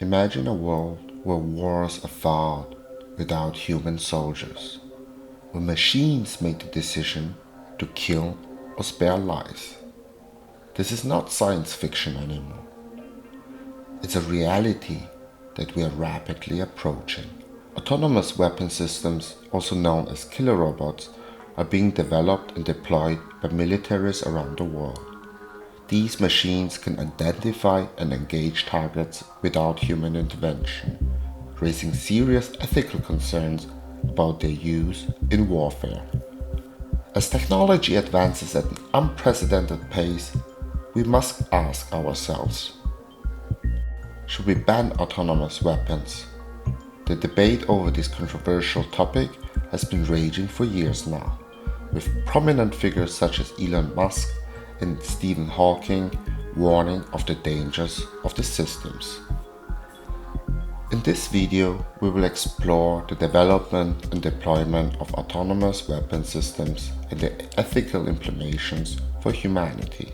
Imagine a world where wars are fought without human soldiers, where machines make the decision to kill or spare lives. This is not science fiction anymore. It's a reality that we are rapidly approaching. Autonomous weapon systems, also known as killer robots, are being developed and deployed by militaries around the world. These machines can identify and engage targets without human intervention, raising serious ethical concerns about their use in warfare. As technology advances at an unprecedented pace, we must ask ourselves, should we ban autonomous weapons? The debate over this controversial topic has been raging for years now, with prominent figures such as Elon Musk and Stephen Hawking warning of the dangers of the systems. In this video, we will explore the development and deployment of autonomous weapon systems and their ethical implications for humanity.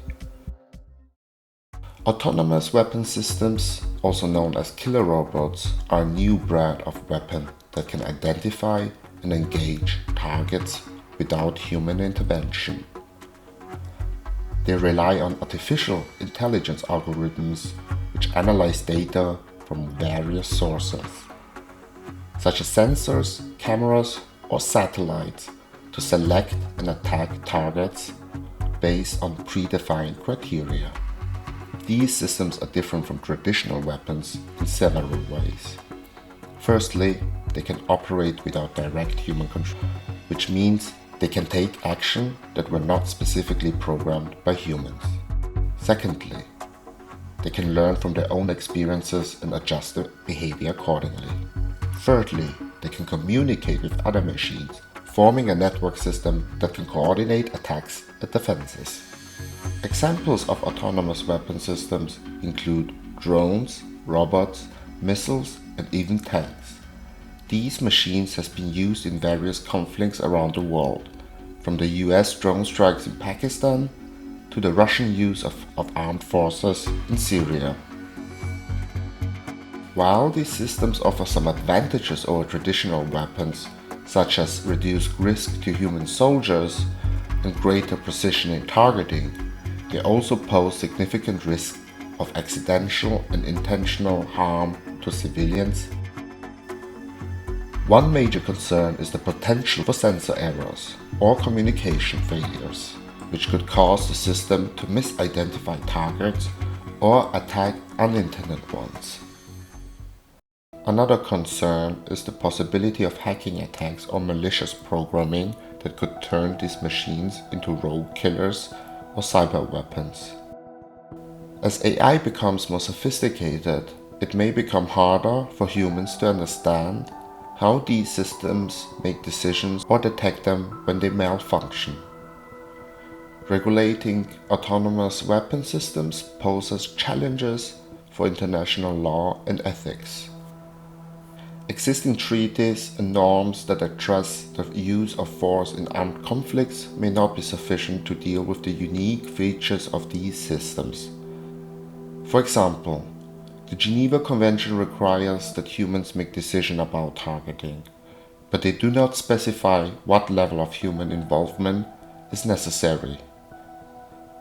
Autonomous weapon systems, also known as killer robots, are a new breed of weapon that can identify and engage targets without human intervention. They rely on artificial intelligence algorithms which analyze data from various sources, such as sensors, cameras, or satellites, to select and attack targets based on predefined criteria. These systems are different from traditional weapons in several ways. Firstly, they can operate without direct human control, which means they can take action that were not specifically programmed by humans. Secondly, they can learn from their own experiences and adjust their behavior accordingly. Thirdly, they can communicate with other machines, forming a network system that can coordinate attacks and defenses. Examples of autonomous weapon systems include drones, robots, missiles, and even tanks. These machines have been used in various conflicts around the world, from the US drone strikes in Pakistan to the Russian use of armed forces in Syria. While these systems offer some advantages over traditional weapons, such as reduced risk to human soldiers and greater precision in targeting, they also pose significant risk of accidental and intentional harm to civilians. One major concern is the potential for sensor errors or communication failures, which could cause the system to misidentify targets or attack unintended ones. Another concern is the possibility of hacking attacks or malicious programming that could turn these machines into rogue killers or cyber weapons. As AI becomes more sophisticated, it may become harder for humans to understand how these systems make decisions or detect them when they malfunction. Regulating autonomous weapon systems poses challenges for international law and ethics. Existing treaties and norms that address the use of force in armed conflicts may not be sufficient to deal with the unique features of these systems. For example, the Geneva Convention requires that humans make decisions about targeting, but they do not specify what level of human involvement is necessary.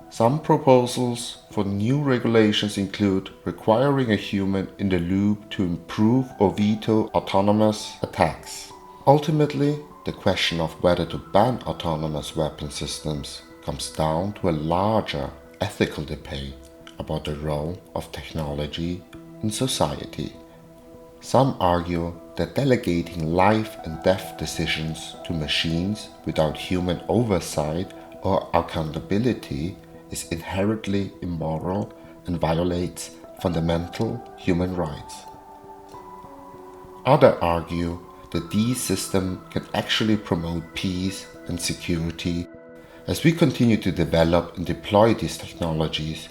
Some proposals for new regulations include requiring a human in the loop to improve or veto autonomous attacks. Ultimately, the question of whether to ban autonomous weapon systems comes down to a larger ethical debate about the role of technology in society. Some argue that delegating life and death decisions to machines without human oversight or accountability is inherently immoral and violates fundamental human rights. Others argue that these systems can actually promote peace and security. As we continue to develop and deploy these technologies,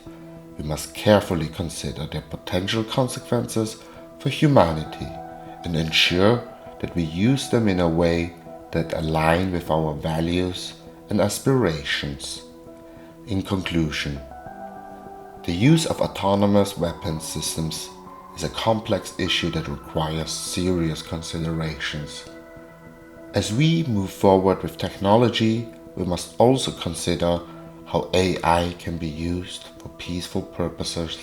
we must carefully consider their potential consequences for humanity and ensure that we use them in a way that align with our values and aspirations. In conclusion, the use of autonomous weapon systems is a complex issue that requires serious considerations. As we move forward with technology, we must also consider how AI can be used for peaceful purposes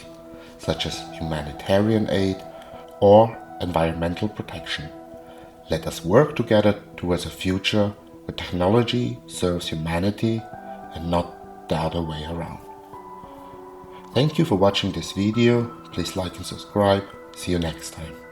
such as humanitarian aid or environmental protection. Let us work together towards a future where technology serves humanity and not the other way around. Thank you for watching this video. Please like and subscribe. See you next time.